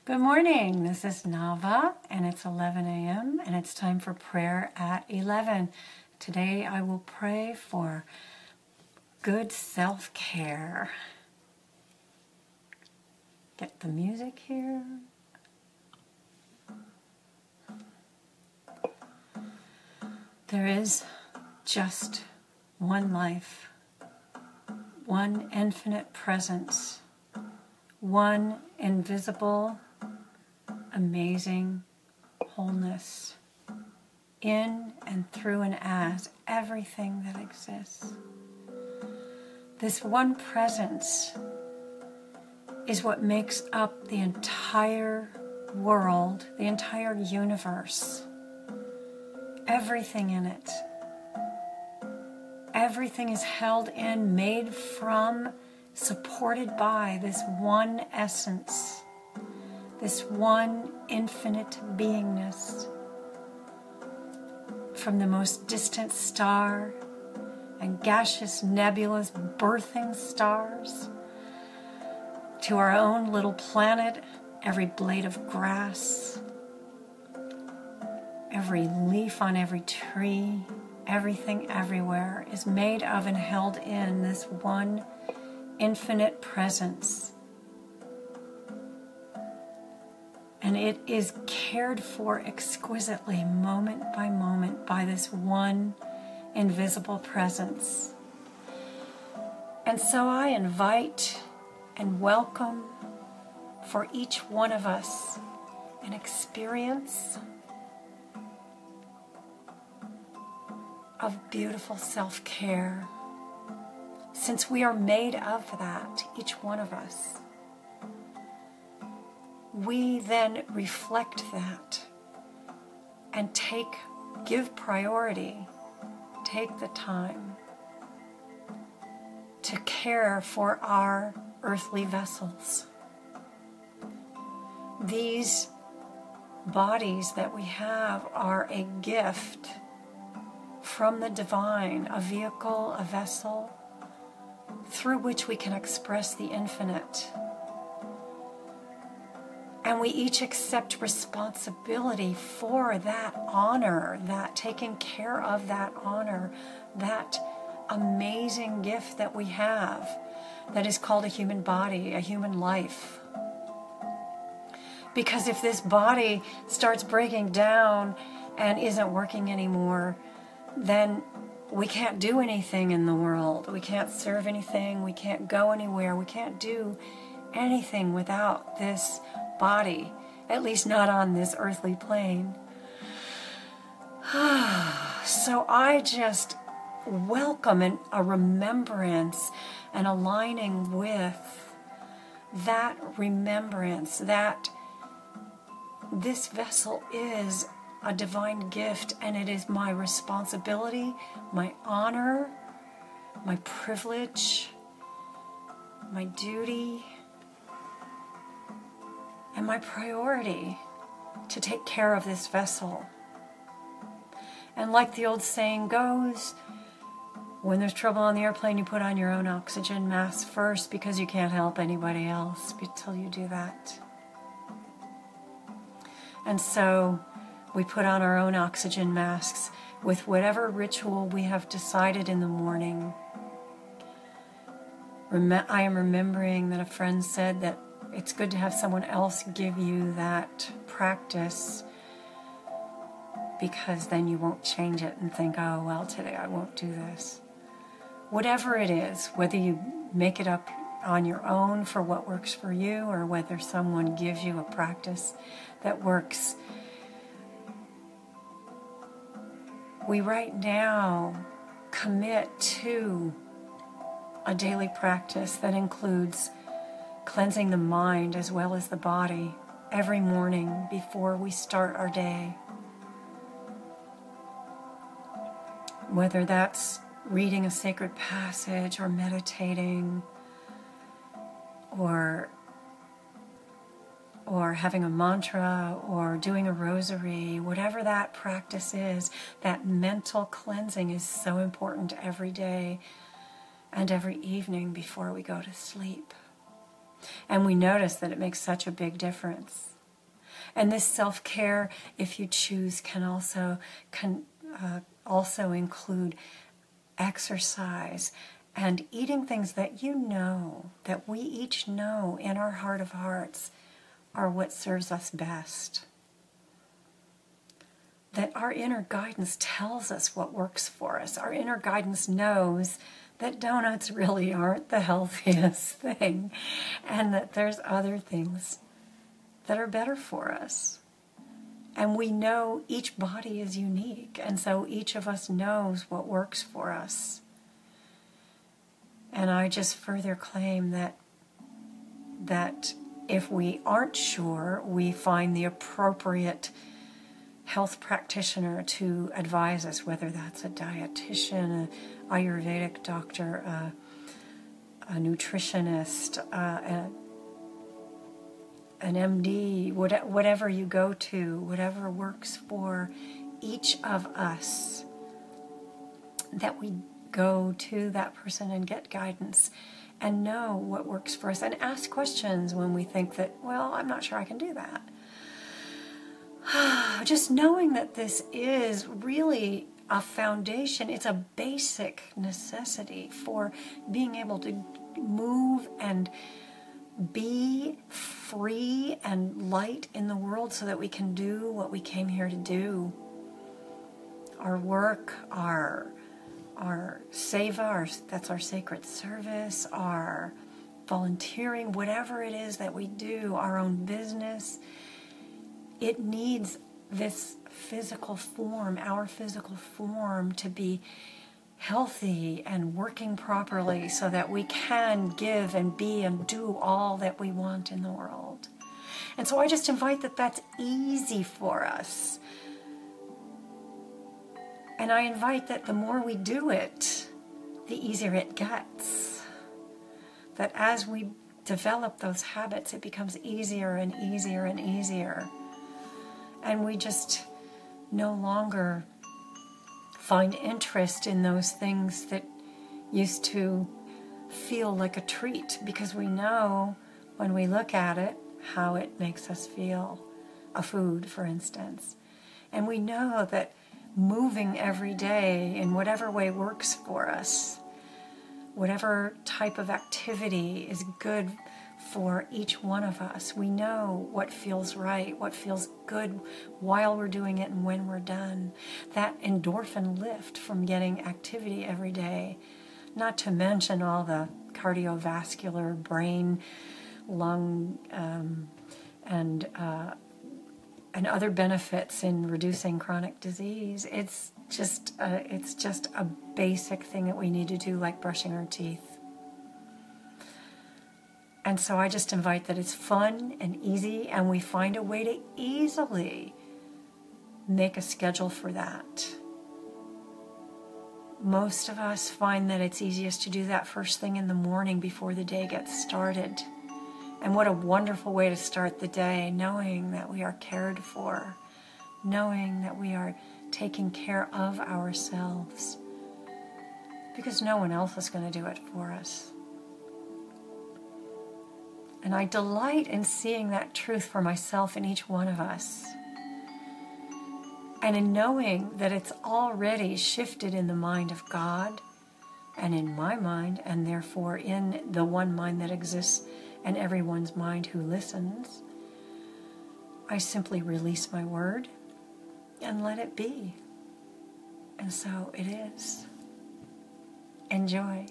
Good morning. This is Nava, and it's 11 a.m., and it's time for prayer at 11. Today I will pray for good self-care. Get the music here. There is just one life, one infinite presence, one invisible, amazing wholeness in and through and as everything that exists. This one presence is what makes up the entire world, the entire universe, everything in it. Everything is held in, made from, supported by this one essence, this one infinite beingness. From the most distant star and gaseous nebulas birthing stars to our own little planet, every blade of grass, every leaf on every tree, everything everywhere is made of and held in this one infinite presence. And it is cared for exquisitely, moment by moment, by this one invisible presence. And so I invite and welcome for each one of us an experience of beautiful self-care. Since we are made of that, each one of us, we then reflect that and give priority, take the time to care for our earthly vessels. These bodies that we have are a gift from the divine, a vehicle, a vessel through which we can express the infinite. And we each accept responsibility for that honor, that taking care of that honor, that amazing gift that we have that is called a human body, a human life. Because if this body starts breaking down and isn't working anymore, then we can't do anything in the world. We can't serve anything. We can't go anywhere. We can't do anything without this body, at least not on this earthly plane. So I just welcome a remembrance and aligning with that remembrance that this vessel is a divine gift, and it is my responsibility, my honor, my privilege, my duty, and my priority to take care of this vessel. And like the old saying goes, when there's trouble on the airplane, you put on your own oxygen mask first, because you can't help anybody else until you do that. And so we put on our own oxygen masks with whatever ritual we have decided in the morning. I am remembering that a friend said that it's good to have someone else give you that practice, because then you won't change it and think, oh, well, today I won't do this. Whatever it is, whether you make it up on your own for what works for you, or whether someone gives you a practice that works, we right now commit to a daily practice that includes cleansing the mind as well as the body every morning before we start our day. Whether that's reading a sacred passage or meditating or having a mantra or doing a rosary, whatever that practice is, that mental cleansing is so important every day and every evening before we go to sleep. And we notice that it makes such a big difference. And this self-care, if you choose, can also include exercise and eating things that you know, that we each know in our heart of hearts are what serves us best. That our inner guidance tells us what works for us. Our inner guidance knows that donuts really aren't the healthiest thing, and that there's other things that are better for us. And we know each body is unique, and so each of us knows what works for us. And I just further claim that if we aren't sure, we find the appropriate health practitioner to advise us, whether that's a dietitian, an Ayurvedic doctor, a nutritionist, an MD, whatever you go to, whatever works for each of us, that we go to that person and get guidance and know what works for us and ask questions when we think that, well, I'm not sure I can do that. Just knowing that this is really a foundation, it's a basic necessity for being able to move and be free and light in the world so that we can do what we came here to do. Our work, our seva, that's our sacred service, our volunteering, whatever it is that we do, our own business, it needs this physical form, our physical form, to be healthy and working properly so that we can give and be and do all that we want in the world. And so I just invite that that's easy for us. And I invite that the more we do it, the easier it gets. That as we develop those habits, it becomes easier and easier and easier. And we just no longer find interest in those things that used to feel like a treat, because we know when we look at it how it makes us feel. A food, for instance. And we know that moving every day in whatever way works for us, whatever type of activity is good for each one of us. We know what feels right, what feels good while we're doing it and when we're done. That endorphin lift from getting activity every day, not to mention all the cardiovascular, brain, lung, and other benefits in reducing chronic disease. It's just a basic thing that we need to do, like brushing our teeth. And so I just invite that it's fun and easy, and we find a way to easily make a schedule for that. Most of us find that it's easiest to do that first thing in the morning before the day gets started. And what a wonderful way to start the day, knowing that we are cared for, knowing that we are taking care of ourselves, because no one else is going to do it for us. And I delight in seeing that truth for myself in each one of us. And in knowing that it's already shifted in the mind of God and in my mind, and therefore in the one mind that exists in everyone's mind who listens. I simply release my word and let it be. And so it is. Enjoy.